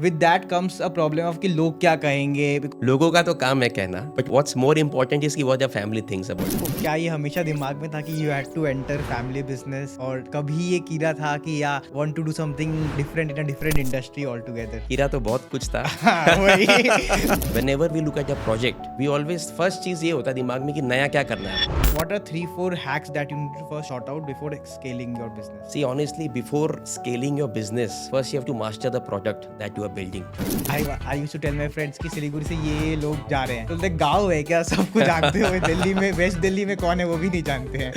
With that comes a problem of कि लोग क्या कहेंगे. लोगों का तो काम है कहना, but what's more important is कि what their family thinks about it. क्या ये हमेशा दिमाग में था कि you had to enter family business और कभी ये कीड़ा था कि या want to do something different in a different industry altogether. कीड़ा तो बहुत कुछ था. वही. Whenever we look at a project, we always first चीज ये होता है दिमाग में कि नया क्या करना है. What are 3-4 hacks that you need to first sort out before scaling your business? See, honestly, before scaling your business, first you have to master the product that you are building. I used to tell my friends कि सिलीगुड़ी से ये लोग जा रहे हैं. तो बोलते गाँव है क्या, सबको जानते हो. दिल्ली में, वेस्ट दिल्ली में कौन है वो भी नहीं जानते हैं.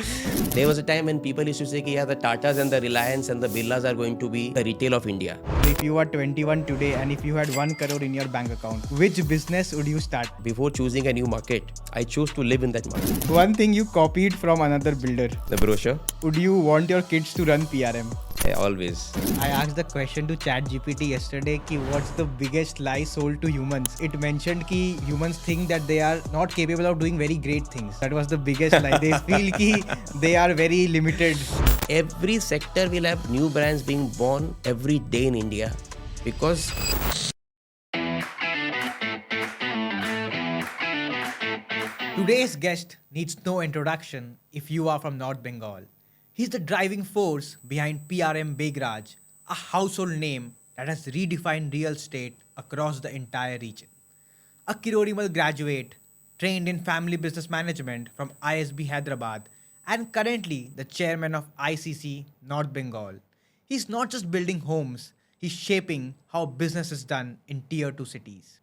There was a time when people used to say कि yeah, the Tatas and the Reliance and the Birlas are going to be the retail of India. If you are 21 today and if you had 1 crore in your bank account, which business would you start? Before choosing a new market, I chose to live in that market. One thing you copied from another builder. The brochure. Would you want your kids to run PRM? Yeah, always. I asked the question to ChatGPT yesterday कि what's the biggest lie sold to humans? It mentioned कि humans think that they are not capable of doing very great things. That was the biggest lie. They feel कि they are very limited. Every sector will have new brands being born every day in India because Today's guest needs no introduction if you are from North Bengal. He's the driving force behind PRM Begraj, a household name that has redefined real estate across the entire region. A Kirorimal graduate, trained in family business management from ISB Hyderabad, and currently the chairman of ICC North Bengal. He's not just building homes, he's shaping how business is done in tier 2 cities.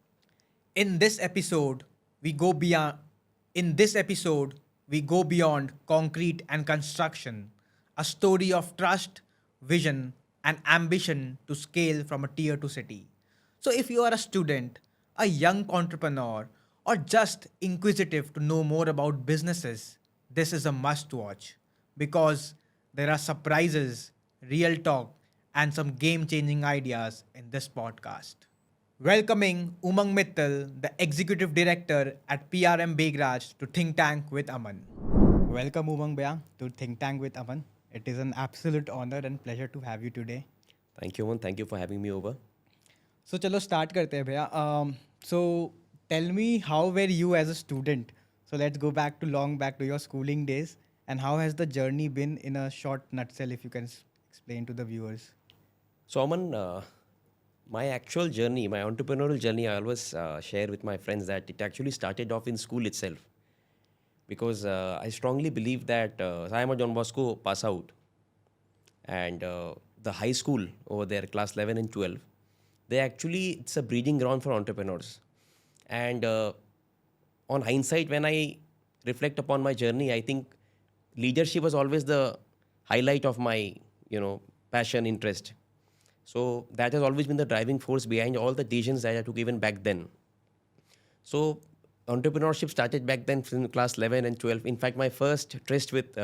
In this episode, we go beyond concrete and construction, a story of trust, vision, and ambition to scale from a tier 2 city. So if you are a student, a young entrepreneur, or just inquisitive to know more about businesses, this is a must watch because there are surprises, real talk, and some game-changing ideas in this podcast. Welcoming Umang Mittal, the Executive Director at PRM Begraj, to Think Tank with Aman. Welcome Umang Bhaiya to Think Tank with Aman. It is an absolute honor and pleasure to have you today. thank you, man. Thank you for having me over. So चलो start करते हैं भैया. So tell me, how were you as a student? So let's go back to your schooling days, and how has the journey been in a short nutshell, if you can explain to the viewers. So, Aman, my actual journey, my entrepreneurial journey, I always share with my friends that it actually started off in school itself. Because I strongly believe that I am a John Bosco pass out. And the high school over there, class 11 and 12, it's a breeding ground for entrepreneurs. And on hindsight, when I reflect upon my journey, I think leadership was always the highlight of my, passion, interest. So that has always been the driving force behind all the decisions that I took even back then. So entrepreneurship started back then in class 11 and 12. In fact, my first tryst with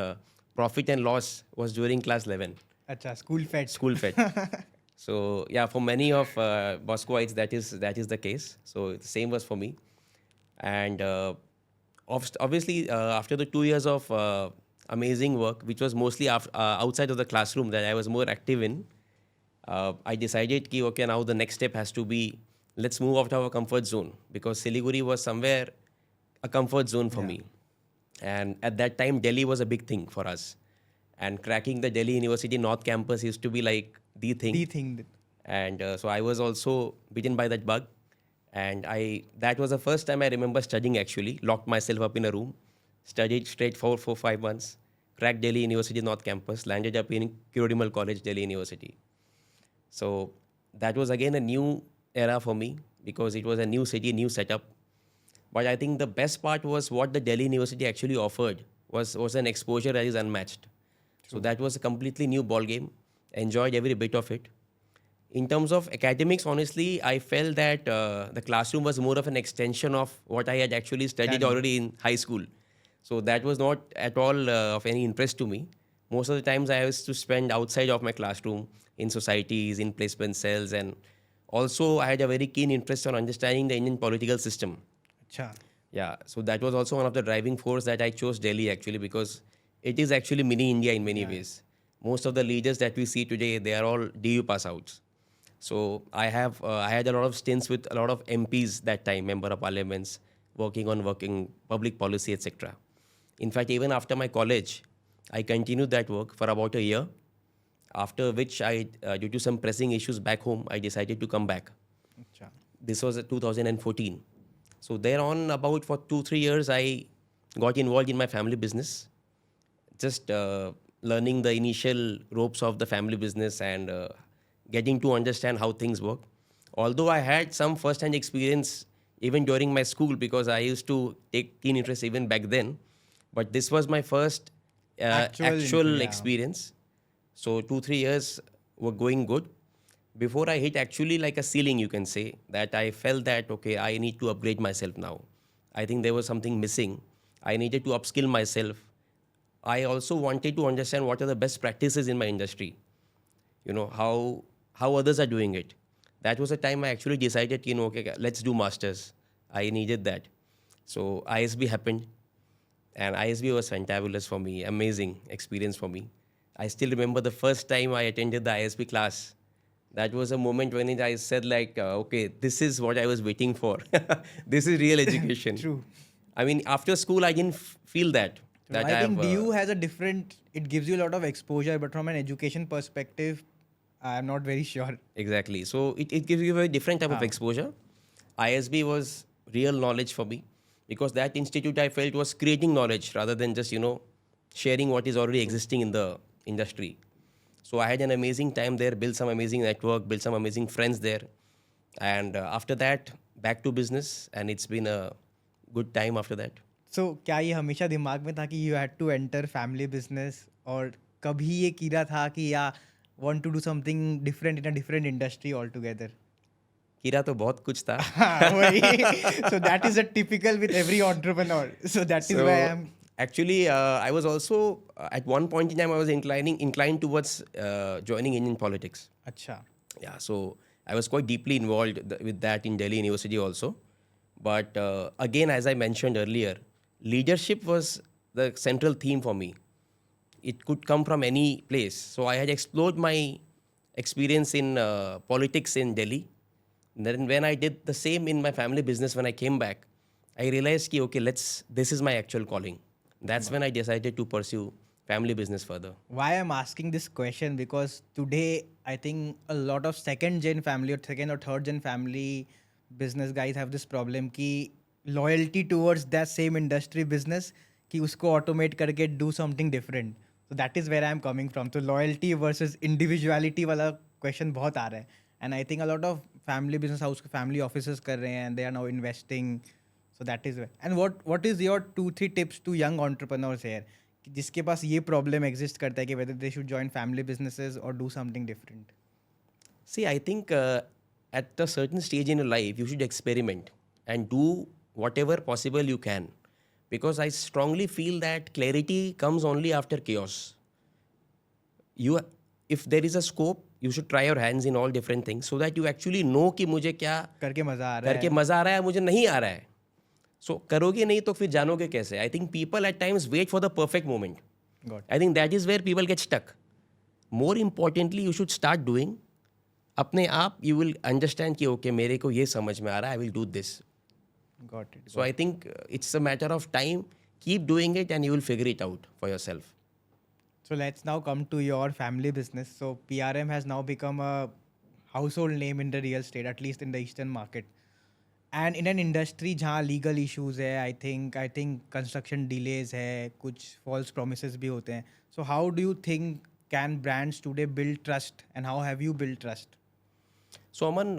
profit and loss was during class 11. Acha, school fed. School fed. So yeah, for many of Boscoites, that is the case. So the same was for me. And obviously, after the 2 years of amazing work, which was mostly outside of the classroom that I was more active in, I decided that, okay, now the next step has to be, let's move out of our comfort zone, because Siliguri was somewhere a comfort zone for me. And at that time, Delhi was a big thing for us. And cracking the Delhi University North Campus used to be like the thing. And so I was also bitten by that bug. And that was the first time I remember studying actually, locked myself up in a room, studied straight for 5 months, cracked Delhi University North Campus, landed up in Kirorimal College, Delhi University. So that was again a new era for me because it was a new city, new setup. But I think the best part was what the Delhi University actually offered was an exposure that is unmatched. True. So that was a completely new ball game. Enjoyed every bit of it. In terms of academics, honestly, I felt that the classroom was more of an extension of what I had actually studied already in high school. So that was not at all of any interest to me. Most of the times I used to spend outside of my classroom, in societies, in placement cells, and also I had a very keen interest on understanding the Indian political system. Achha. Yeah, so that was also one of the driving force that I chose Delhi actually, because it is actually mini India in many ways. Most of the leaders that we see today, they are all DU pass outs. So I had a lot of stints with a lot of MPs that time, member of parliaments, working on public policy, etc. In fact, even after my college, I continued that work for about a year. After which due to some pressing issues back home, I decided to come back. अच्छा. This was 2014. So there on about for 2-3 years, I got involved in my family business, just learning the initial ropes of the family business and getting to understand how things work. Although I had some first-hand experience even during my school because I used to take keen interest even back then, but this was my first actual Yeah. experience. So 2-3 years were going good before I hit actually like a ceiling, you can say, that I felt that, okay, I need to upgrade myself now. I think there was something missing. I needed to upskill myself. I also wanted to understand what are the best practices in my industry, how others are doing it. That was the time I actually decided, okay, let's do masters. I needed that. So ISB happened, and ISB was fantabulous for me, amazing experience for me. I still remember the first time I attended the ISB class. That was a moment when I said like, okay, this is what I was waiting for. This is real education. True. I mean, after school, I didn't feel that. So I think DU has a different, it gives you a lot of exposure, but from an education perspective, I'm not very sure. Exactly. So it gives you a very different type of Ah. exposure. ISB was real knowledge for me because that institute I felt was creating knowledge rather than just, sharing what is already existing in the industry. So I had an amazing time there, built some amazing network, built some amazing friends there. And after that, back to business. And it's been a good time after that. So क्या ये हमेशा दिमाग में था कि you had to enter family business और कभी ये कीड़ा था कि या want to do something different in a different industry altogether? कीड़ा तो बहुत कुछ था. वही. So that is a typical with every entrepreneur. So that is why I'm. Actually, I was also at one point in time I was inclined towards joining Indian politics. अच्छा. Yeah, so I was quite deeply involved with that in Delhi University also. But again, as I mentioned earlier, leadership was the central theme for me. It could come from any place. So I had explored my experience in politics in Delhi. Then when I did the same in my family business, when I came back, I realized ki, okay, this is my actual calling. That's when I decided to pursue family business further. Why I'm asking this question, because today I think a lot of second gen family or second or third gen family business guys have this problem कि loyalty towards that same industry business कि उसको automate करके do something different. So that is where I'm coming from. So loyalty versus individuality वाला question बहुत आ रहा है. And I think a lot of family business house family offices कर रहे हैं and they are now investing. So that is where. And what is your 2-3 tips to young entrepreneurs here? कि जिसके पास ये problem exist करता है कि whether they should join family businesses or do something different. See, I think at a certain stage in your life, you should experiment and do whatever possible you can. Because I strongly feel that clarity comes only after chaos. If there is a scope, you should try your hands in all different things so that you actually know कि मुझे क्या करके मजा आ रहा है. करके मजा आ रहा है, मुझे नहीं आ रहा है. So करोगे नहीं तो फिर जानोगे कैसे? I think people at times wait for the perfect moment. Got it. I think that is where people get stuck. More importantly, you should start doing. अपने आप you will understand कि okay मेरे को ये समझ में आ रहा है, I will do this. Got it. So I think it's a matter of time. Keep doing it and you will figure it out for yourself. So let's now come to your family business. So PRM has now become a household name in the real estate, at least in the eastern market. And in an industry जहाँ legal issues है, I think construction delays है, कुछ false promises भी होते हैं. So how do you think can brands today build trust, and how have you built trust? So Aman,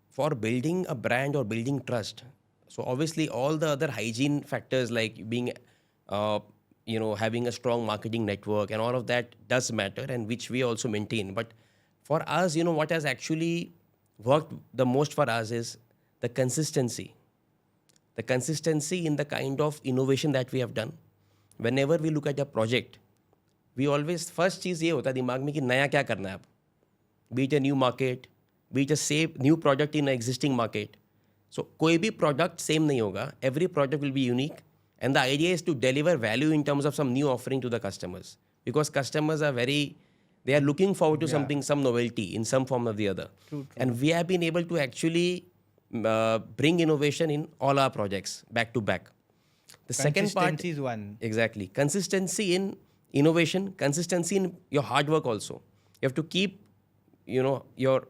for building a brand or building trust, so obviously all the other hygiene factors like being, having a strong marketing network and all of that does matter, and which we also maintain. But for us, what has actually worked the most for us is the consistency. The consistency in the kind of innovation that we have done. Whenever we look at a project, we always, first चीज़ ये होता है दिमाग में कि नया क्या करना है अब. Be it a new market, be it a same new product in an existing market. So कोई भी product same नहीं होगा. Every product will be unique. And the idea is to deliver value in terms of some new offering to the customers. Because customers are they They are looking forward to something, some novelty in some form or the other. True. And we have been able to actually bring innovation in all our projects back to back. The second part, Consistency is one. exactly, consistency in innovation, consistency in your hard work also. You have to keep, your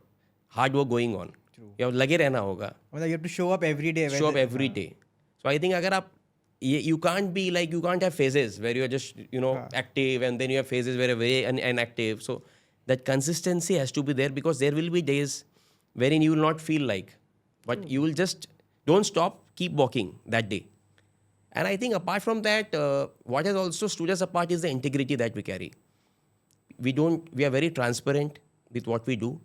hard work going on. True. You have लगे रहना होगा. मतलब you have to show up every day. Show up every day. So I think अगर आप you can't be like, you can't have phases where you're just active, and then you have phases where you're very inactive. So that consistency has to be there, because there will be days wherein you will not feel like, but you will just don't stop, keep walking that day. And I think apart from that, what has also stood us apart is the integrity that we carry. We are very transparent with what we do,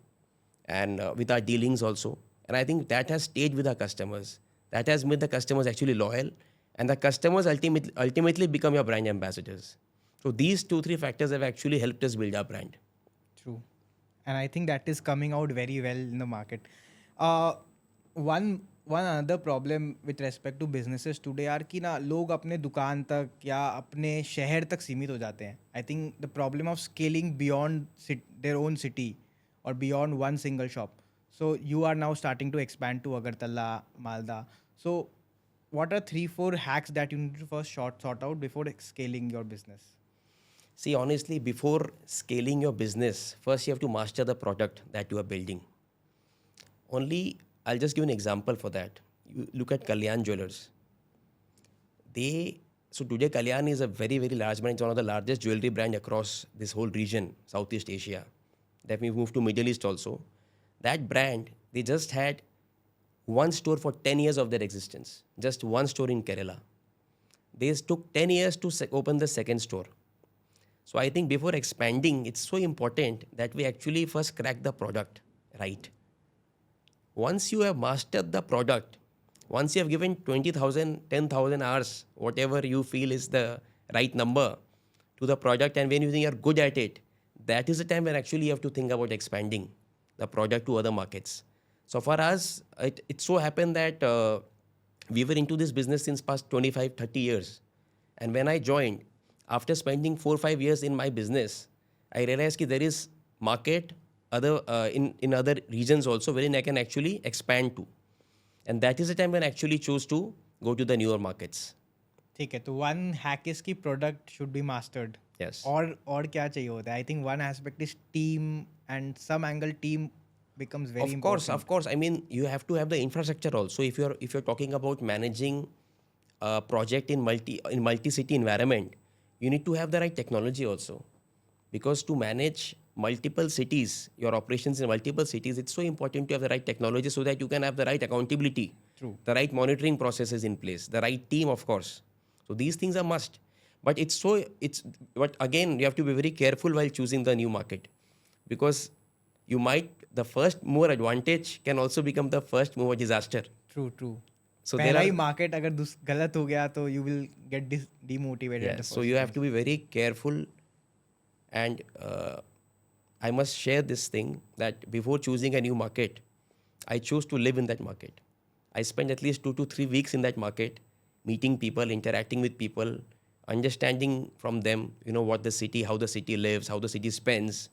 and with our dealings also. And I think that has stayed with our customers. That has made the customers actually loyal, and the customers ultimately become your brand ambassadors. So these 2-3 factors have actually helped us build our brand. True. And I think that is coming out very well in the market. One another problem with respect to businesses today are कि ना लोग अपने दुकान तक या अपने शहर तक सीमित हो जाते हैं. I think the problem of scaling beyond their own city or beyond one single shop. So you are now starting to expand to Agartala, Malda. So what are 3-4 hacks that you need to first sort out before scaling your business? See, honestly, before scaling your business, first you have to master the product that you are building. I'll just give an example for that. You look at Kalyan Jewelers. So today Kalyan is a very, very large brand. It's one of the largest jewelry brand across this whole region, Southeast Asia. Then we moved to Middle East also. That brand, they just had one store for 10 years of their existence. Just one store in Kerala. They took 10 years to open the second store. So I think before expanding, it's so important that we actually first crack the product right. Once you have mastered the product, once you have given 20,000, 10,000 hours, whatever you feel is the right number to the product, and when you think you're good at it, that is the time when actually you have to think about expanding the product to other markets. So for us, it so happened that we were into this business since past 25, 30 years. And when I joined, after spending 4-5 years in my business, I realized that there is market in other regions also wherein I can actually expand to. And that is the time when I actually chose to go to the newer markets. ठीक है, तो one hack is कि product should be mastered. Yes. और क्या चाहिए होता है? I think one aspect is team, and some angle team becomes very important. Of course. I mean, you have to have the infrastructure also. If you're talking about managing a project in multi-city environment, you need to have the right technology also. Because to manage multiple cities, your operations in multiple cities, it's so important to have the right technology so that you can have the right accountability. True. The right monitoring processes in place, the right team, of course. So these things are must. But but again, you have to be very careful while choosing the new market, because the first mover advantage can also become the first mover disaster. True. So पहला ही market अगर गलत हो गया तो you will get demotivated. Yes. So you have to be very careful, and I must share this thing that before choosing a new market, I chose to live in that market. I spent at least 2 to 3 weeks in that market, meeting people, interacting with people, understanding from them, what the city, how the city lives, how the city spends.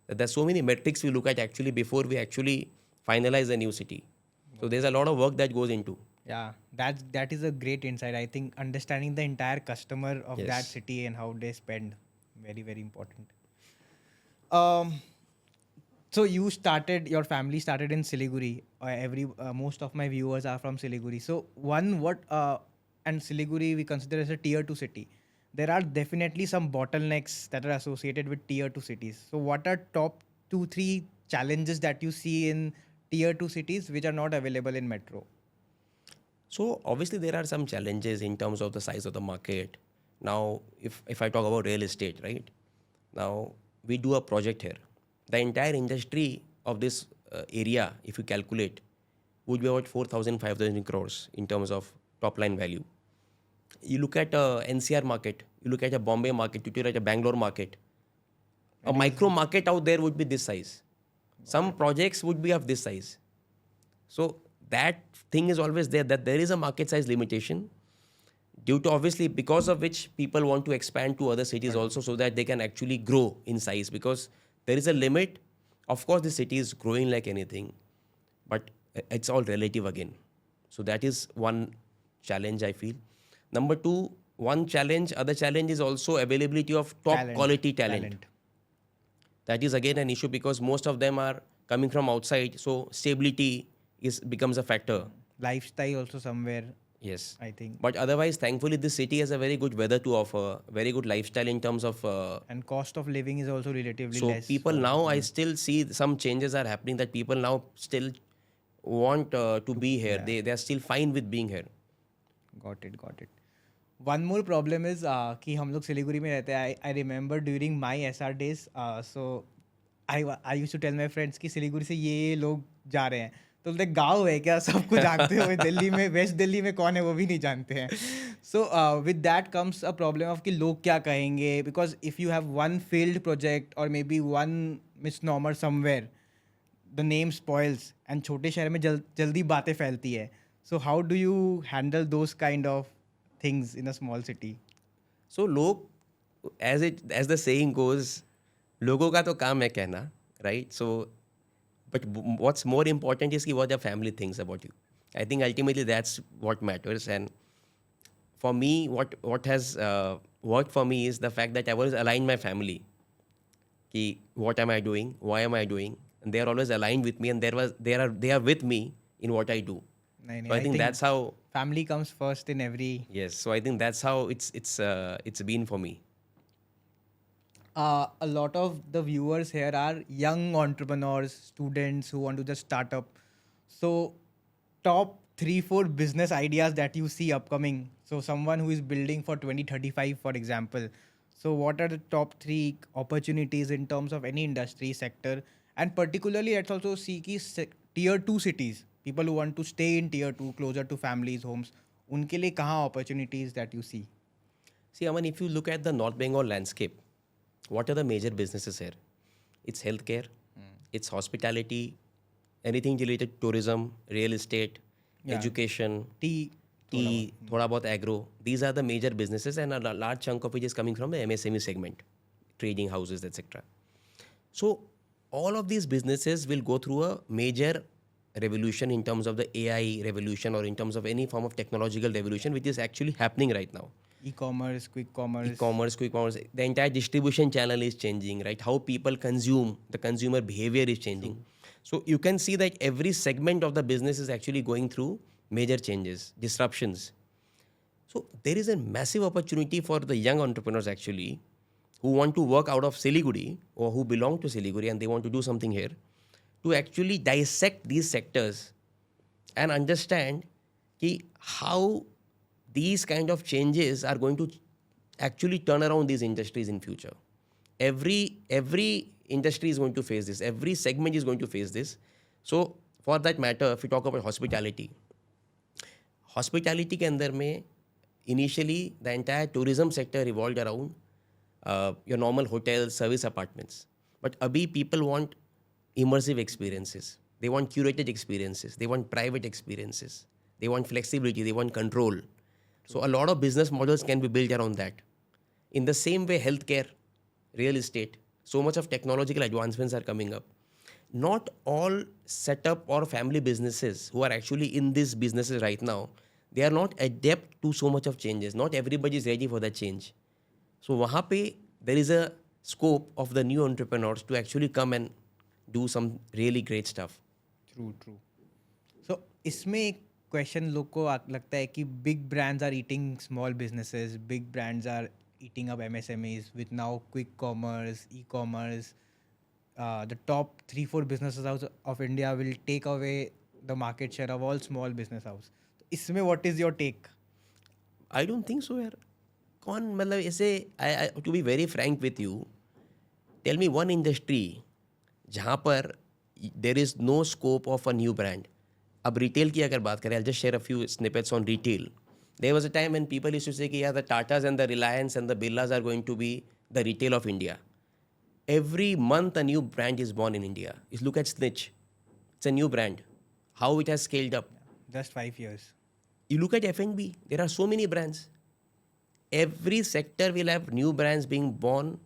There's so many metrics we look at actually before we actually finalize a new city. So there's a lot of work that goes into. Yeah, that is a great insight. I think understanding the entire customer of that Yes. city and how they spend, very, very important. So your family started in Siliguri. Most of my viewers are from Siliguri. So and Siliguri we consider as a tier 2 city. There are definitely some bottlenecks that are associated with tier 2 cities. So what are top 2-3 challenges that you see in tier 2 cities which are not available in metro? So obviously there are some challenges in terms of the size of the market. Now, if I talk about real estate, right? Now, we do a project here. The entire industry of this area, if you calculate, would be about 4,000, 5,000 crores in terms of top line value. You look at a NCR market, you look at a Bombay market, you look at a Bangalore market. A micro market out there would be this size. Some projects would be of this size. So that thing is always there, that there is a market size limitation, due to obviously because of which people want to expand to other cities also, so that they can actually grow in size, because There is a limit. Of course, the city is growing like anything, but it's all relative again. So that is one challenge I feel. Number two, other challenge is also availability of top quality talent. That is again an issue because most of them are coming from outside. So stability becomes a factor. Lifestyle also somewhere, Yes. I think. But otherwise, thankfully, this city has a very good weather to offer, very good lifestyle in terms of. And cost of living is also relatively So less. people now, I still see some changes are happening that people now still want to be here. They are still fine with being here. Got it. One more problem is कि हम लोग सिलीगुड़ी में रहते हैं. I remember during my SR days, so I used to tell my friends कि सिलीगुड़ी से ये लोग जा रहे हैं. तो बोलते गाँव है क्या, सबको जानते हो? दिल्ली में, वेस्ट दिल्ली में कौन है वो भी नहीं जानते हैं. So with that comes a problem of कि लोग क्या कहेंगे, because if you have one failed project or maybe one misnomer somewhere, the name spoils and छोटे शहर में जल्दी बातें फैलती है. So how do you handle those kind of things in a small city? So लोग, as the saying goes, लोगों का तो काम है कहना, right? So, but what's more important is what the family thinks about you. I think ultimately that's what matters. And for me, what has worked for me is the fact that I always align my family. Ki, what am I doing? Why am I doing? And they are always aligned with me, and they are with me in what I do. नहीं, So I think that's how. family comes first in every. Yes. So I think that's how it's been for me. A lot of the viewers here are young entrepreneurs, students who want to just start up. So top 3-4 business ideas that you see upcoming. So someone who is building for 2035, for example. So what are the top 3 opportunities in terms of any industry sector? And particularly let's also see ki tier 2 cities, people who want to stay in tier 2, closer to families, homes. उनके लिए कहाँ opportunities that you see? See, Aman, if you look at the North Bengal landscape, what are the major businesses here? It's healthcare, it's hospitality, anything related to tourism, real estate, education, Tea. thoda bahut agro. These are the major businesses, and a large chunk of which is coming from the MSME segment, trading houses, etc. So all of these businesses will go through a major revolution in terms of the AI revolution or in terms of any form of technological revolution, which is actually happening right now. E-commerce, quick commerce. Quick commerce. The entire distribution channel is changing, right? How people consume, the consumer behavior is changing. So you can see that every segment of the business is actually going through major changes, disruptions. So there is a massive opportunity for the young entrepreneurs actually who want to work out of Siliguri or who belong to Siliguri and they want to do something here to actually dissect these sectors and understand how these kind of changes are going to actually turn around these industries in future. Every industry is going to face this. Every segment is going to face this. So for that matter, if we talk about hospitality के अंदर में initially the entire tourism sector revolved around your normal hotels, service apartments. But abhi people want immersive experiences. They want curated experiences. They want private experiences. They want flexibility. They want control. So a lot of business models can be built around that. In the same way, healthcare, real estate, so much of technological advancements are coming up. Not all setup or family businesses who are actually in these businesses right now, they are not adept to so much of changes. Not everybody is ready for that change. So wahan pe there is a scope of the new entrepreneurs to actually come and do some really great stuff. True. So इसमें एक question लोग को लगता है कि big brands are eating small businesses, big brands are eating up MSMEs with now quick commerce, e-commerce. The top 3-4 businesses of India will take away the market share of all small business house. इसमें what is your take? I don't think so यार. कौन मतलब ऐसे to be very frank with you, tell me one industry जहाँ पर there is no scope of a new brand. अब retail की अगर बात करें, I'll just share a few snippets on retail. There was a time when people used to say कि the Tatas and the Reliance and the Birlas are going to be the retail of India. Every month a new brand is born in India. Just look at Snitch. It's a new brand. How it has scaled up. Just 5 years. You look at F&B. There are so many brands. Every sector will have new brands being born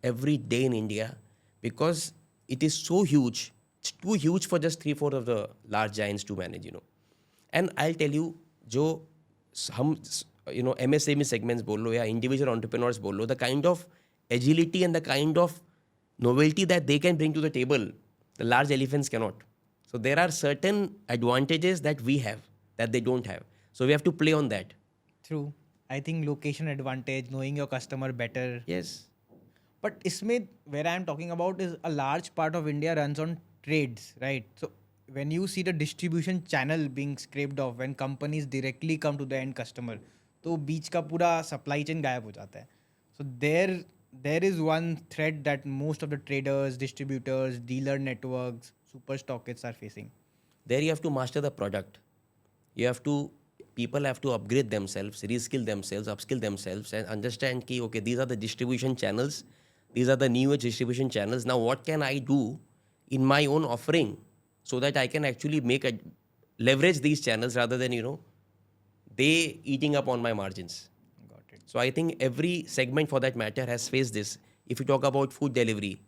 every day in India. because it is so huge. It's too huge for just 3/4 of the large giants to manage, you know. And I'll tell you, जो हम MSME segments बोल लो या individual entrepreneurs बोल लो, the kind of agility and the kind of novelty that they can bring to the table, the large elephants cannot. So there are certain advantages that we have that they don't have. So we have to play on that. True. I think location advantage, knowing your customer better. Yes. But isme, where I am talking about is a large part of India runs on trades, right? So when you see the distribution channel being scraped off, when companies directly come to the end customer, तो बीच का पूरा supply chain गायब हो जाता है. So there is one threat that most of the traders, distributors, dealer networks, super stockists are facing. There you have to master the product. People have to upgrade themselves, reskill themselves, upskill themselves, and understand कि okay, these are the distribution channels, these are the new age distribution channels. Now what can I do in my own offering so that I can actually leverage these channels rather than they eating up on my margins. Got it. So I think every segment for that matter has faced this. If you talk about food delivery,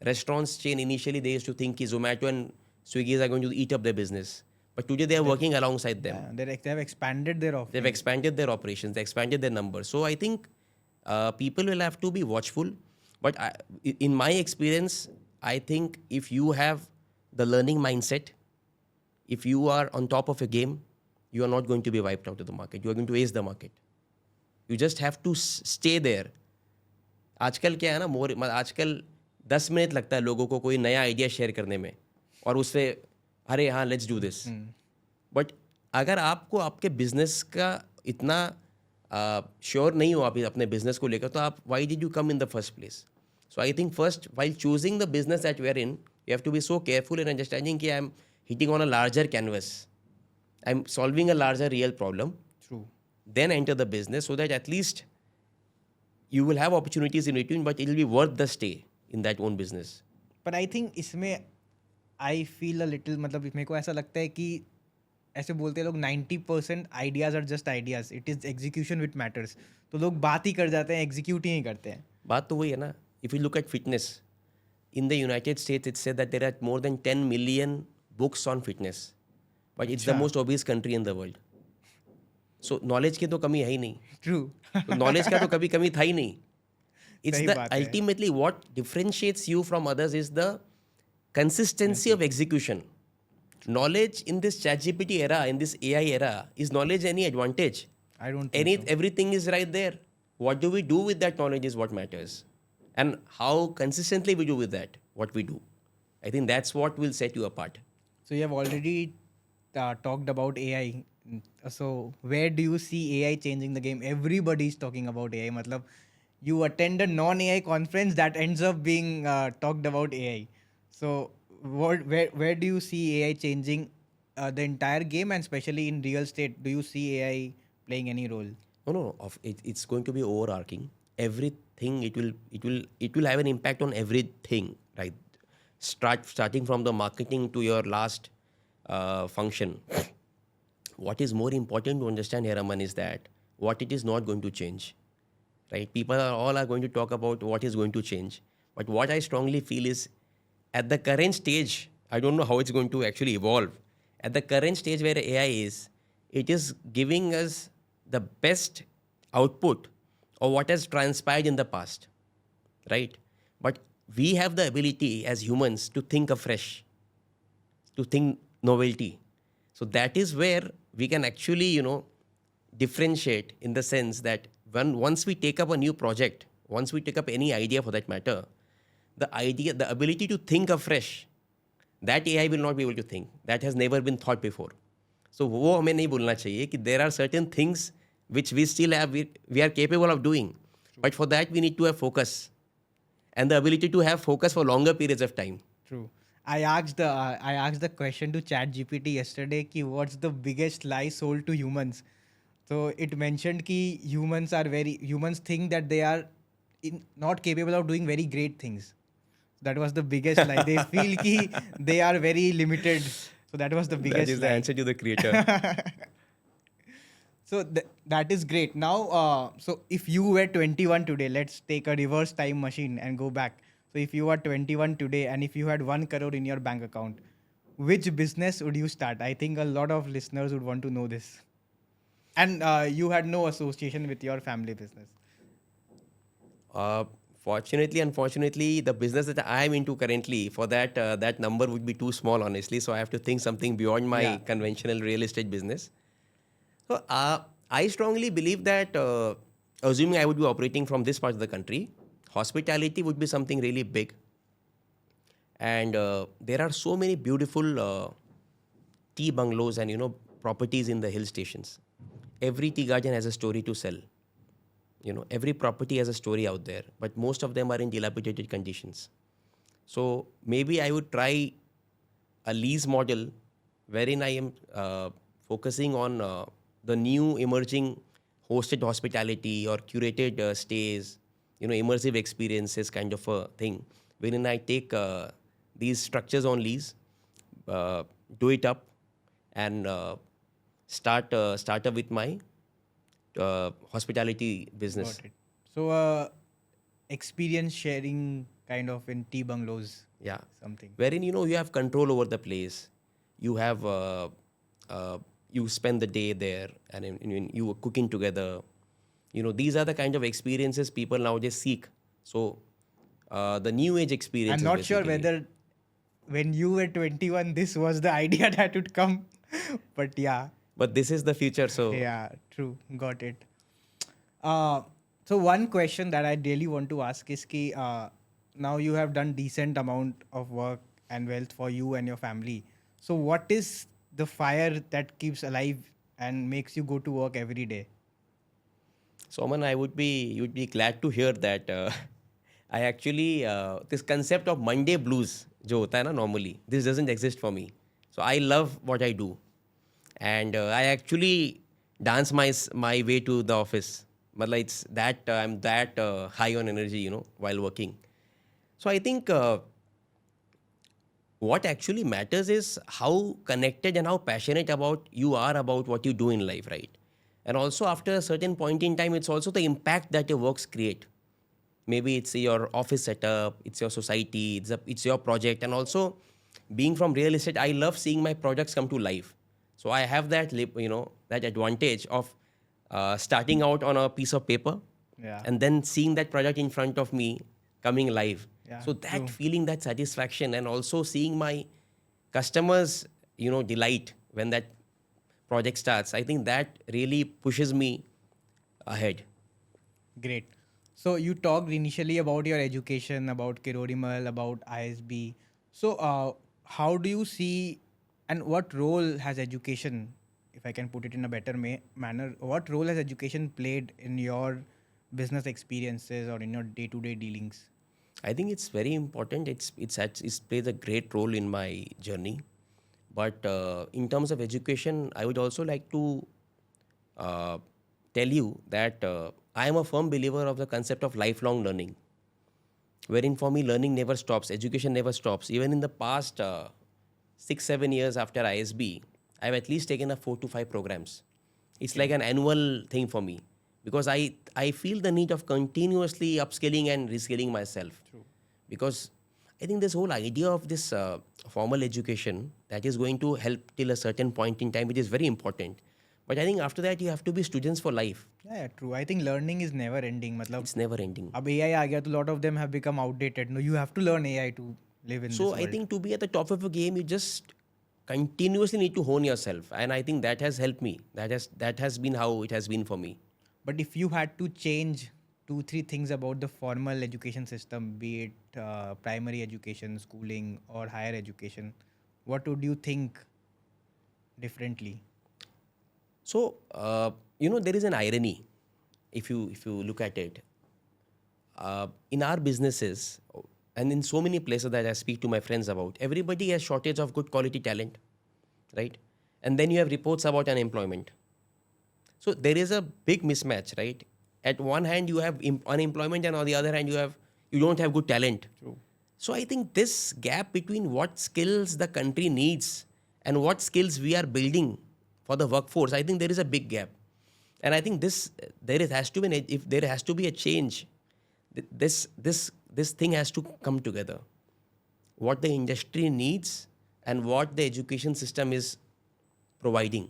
restaurants chain initially they used to think ki Zomato and Swiggy are going to eat up their business. But today they are working alongside them. Yeah, they have expanded their offer. They've expanded their operations, they expanded their numbers. So I think people will have to be watchful. But in my experience, I think if you have the learning mindset, if you are on top of a game, you are not going to be wiped out of the market. You are going to ace the market. You just have to stay there. आजकल क्या है ना आजकल 10 minute लगता है लोगों को कोई नया आइडिया शेयर करने में और उससे अरे हाँ लेट्स डू दिस बट अगर आपको आपके बिजनेस का इतना श्योर नहीं हो आप अपने बिजनेस को लेकर तो आप why did you come in the first place so I think first while choosing the business that we are in you have to be so careful in understanding कि I am hitting on a larger canvas I am solving a larger real problem True. then enter the business so that at least you will have opportunities in between, but it will be worth the stay in that own business. But I think इसमें I feel a little मतलब मेरे को ऐसा लगता है कि ऐसे बोलते हैं लोग 90% ideas are just ideas. It is execution which matters. तो लोग बात ही कर जाते हैं, execute ही नहीं करते हैं. बात तो वही है ना. If you look at fitness, in the United States, it's said that there are more than 10 million books on fitness, but it's the most obese country in the world. So knowledge की तो कमी है ही नहीं. True. तो knowledge का तो कभी कमी था ही नहीं. It's सही the बात है. ultimately what differentiates you from others is the consistency of execution. Knowledge in this ChatGPT era, in this AI era, is knowledge any advantage? I don't think so. Everything is right there. What do we do with that knowledge is what matters. And how consistently we do with that, what we do. I think that's what will set you apart. So you have already talked about AI. So where do you see AI changing the game? Everybody is talking about AI. मतलब you attend a non-AI conference that ends up being talked about AI. So where do you see AI changing the entire game and especially in real estate? Do you see AI playing any role? No. It's going to be overarching. Everything it will have an impact on everything, right? Starting from the marketing to your last function. What is more important to understand here, Aman, is that what it is not going to change, right? People are going to talk about what is going to change. But what I strongly feel is at the current stage, I don't know how it's going to actually evolve. At the current stage where AI is, it is giving us the best output of what has transpired in the past, right? But we have the ability as humans to think afresh, to think novelty. So that is where we can actually, differentiate in the sense that once we take up a new project, once we take up any idea for that matter, the ability to think afresh, that AI will not be able to think. That has never been thought before. So वो हमें नहीं बोलना चाहिए कि there are certain things which we still have, we are capable of doing. But for that, we need to have focus and the ability to have focus for longer periods of time. True. I asked the question to ChatGPT yesterday कि what's the biggest lie sold to humans. So it mentioned कि humans think that they are not capable of doing very great things. That was the biggest lie. They feel कि they are very limited. So that was the biggest That is lie. the answer to the creator. So that is great. Now, so if you were 21 today, let's take a reverse time machine and go back. So if you are 21 today and if you had 1 crore in your bank account, which business would you start? I think a lot of listeners would want to know this. And you had no association with your family business. Uh, Unfortunately, the business that I am into currently, for that that number would be too small, honestly. So I have to think something beyond Yeah. my conventional real estate business. So I strongly believe that, assuming I would be operating from this part of the country, hospitality would be something really big. And there are so many beautiful tea bungalows and properties in the hill stations. Every tea garden has a story to sell. Every property has a story out there, but most of them are in dilapidated conditions. So maybe I would try a lease model wherein I am focusing on the new emerging hosted hospitality or curated stays, immersive experiences kind of a thing, wherein I take these structures on lease, uh, do it up, and start up with my hospitality business. Got it. So experience sharing kind of in tea bungalows, Yeah, something. wherein you have control over the place. You have you spend the day there, and you are cooking together. These are the kind of experiences people nowadays seek. So the new age I'm experiences not sure basically. whether when you were 21 this was the idea that would come. But yeah, But this is the future. So yeah, true. Got it. Uh, so one question that I really want to ask is ki, now you have done decent amount of work and wealth for you and your family. So what is the fire that keeps alive and makes you go to work every day? Soman, you'd be glad to hear that I actually this concept of Monday blues, जो होता है ना normally, this doesn't exist for me. So I love what I do, and I actually dance my way to the office. But it's that I'm that high on energy, while working. So I think what actually matters is how connected and how passionate about you are about what you do in life, right? And also after a certain point in time, it's also the impact that your works create. Maybe it's your office setup, it's your society, it's your project. And also being from real estate, I love seeing my projects come to life. So I have that that advantage of starting out on a piece of paper Yeah, and then seeing that project in front of me coming live. yeah, So that true. feeling, that satisfaction, and also seeing my customers delight when that project starts, I think that really pushes me ahead. Great. So you talked initially about your education, about Kirorimal, about ISB. So how do you see and what role has education, if I can put it in a better manner, what role has education played in your business experiences or in your day-to-day dealings? I think it's very important. It's plays a great role in my journey. But in terms of education, I would also like to uh, tell you that I am a firm believer of the concept of lifelong learning, wherein for me learning never stops, education never stops. Even in the past 6-7 years after ISB, I've at least taken up 4 to 5 programs. It's like Okay. an annual thing for me because I feel the need of continuously upskilling and reskilling myself. True. Because I think this whole idea of this formal education that is going to help till a certain point in time, which is very important. But I think after that, you have to be students for life. Yeah, yeah, true. I think learning is never ending. मतलब It's never ending. अब AI आ गया तो lot of them have become outdated. No, you have to learn AI to live in So this I world. think to be at the top of a game, you just continuously need to hone yourself, and I think that has helped me. That has been how it has been for me. But if you had to change two, three things about the formal education system, be it primary education, schooling, or higher education, what would you think differently? So there is an irony if you look at it. In our businesses and in so many places that I speak to my friends about, everybody has shortage of good quality talent, right? And then you have reports about unemployment. So there is a big mismatch, right? At one hand you have unemployment, and on the other hand you don't have good talent. True. So I think this gap between what skills the country needs and what skills we are building for the workforce, I think there is a big gap. And I think this there is, has to be if there has to be a change. This this thing has to come together. What the industry needs and what the education system is providing.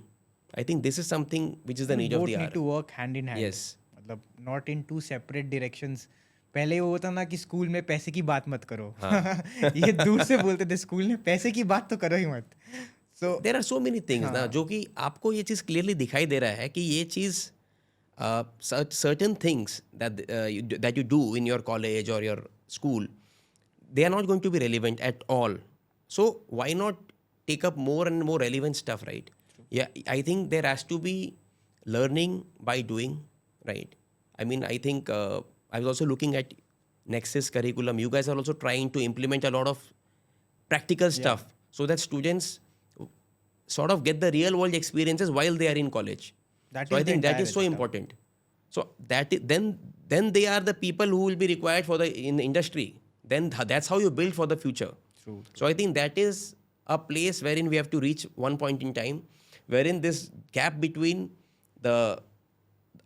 I think this is something which is the need of both the need hour. to work hand in hand. Yes. मतलब not in two separate directions. पहले वो होता ना कि school में पैसे की बात मत करो. ये दूर से बोलते थे स्कूल में पैसे की बात तो करो ही मत. So there are so many things ना जो कि आपको ये चीज़ क्लियरली दिखाई दे रहा है कि ये चीज़ certain things that you do in your college or your school, they are not going to be relevant at all. So why not take up more and more relevant stuff, right? Yeah, I think there has to be learning by doing, right? I mean, I think I was also looking at Nexus curriculum. You guys are also trying to implement a lot of practical stuff so that students sort of get the real world experiences while they are in college. So I think that is so important. So then they are the people who will be required for in the industry. Then that's how you build for the future. True. So I think that is a place wherein we have to reach one point in time, wherein this gap between the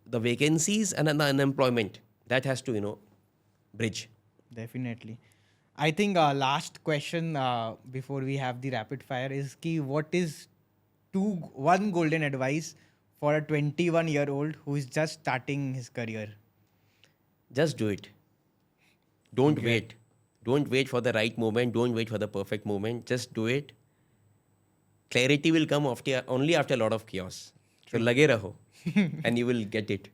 vacancies and the unemployment, that has to bridge. Definitely. I think last question before we have the rapid fire is ki what is one golden advice for a 21-year-old who is just starting his career? Just do it. Don't wait. Don't wait for the right moment. Don't wait for the perfect moment. Just do it. Clarity will come only after a lot of chaos. So lage raho and you will get it.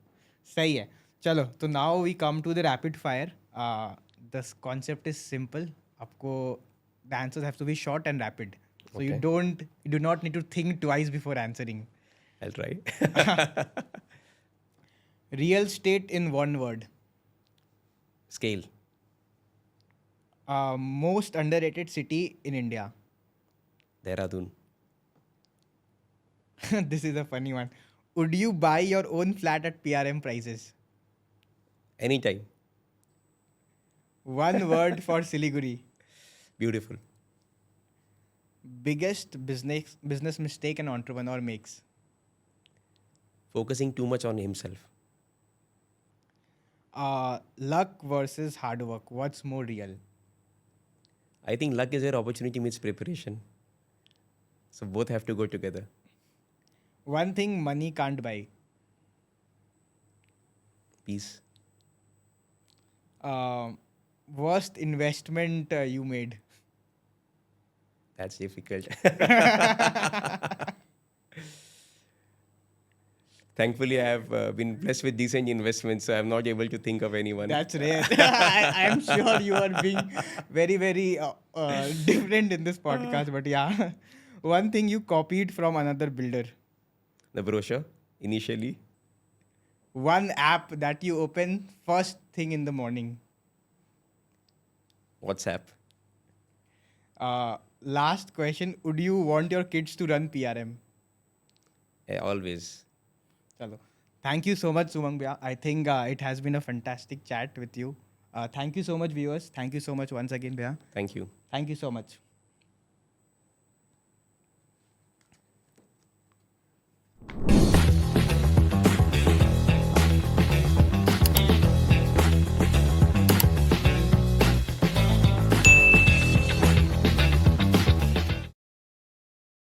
सही है. चलो तो now we come to the rapid fire. The concept is simple. आपको the answers have to be short and rapid. So you do not need to think twice before answering. I'll try. Real estate in one word. Scale. Most underrated city in India. Dehradun. This is a funny one. Would you buy your own flat at PRM prices? Anytime. One word for Siliguri. Beautiful. Biggest business mistake an entrepreneur makes. Focusing too much on himself. Luck versus hard work. What's more real? I think luck is where opportunity meets preparation. So both have to go together. One thing money can't buy. Peace. Worst investment you made. That's difficult. Thankfully, I have been blessed with decent investments, so I'm not able to think of anyone. That's rare. I'm sure you are being very, very different in this podcast. But yeah, one thing you copied from another builder. The brochure, initially. One app that you open first thing in the morning. WhatsApp. Last question. Would you want your kids to run PRM? Always. Chalo. Thank you so much, Umang Bhaiya. I think it has been a fantastic chat with you. Thank you so much, viewers. Thank you so much once again, Bhaiya. Thank you. Thank you so much.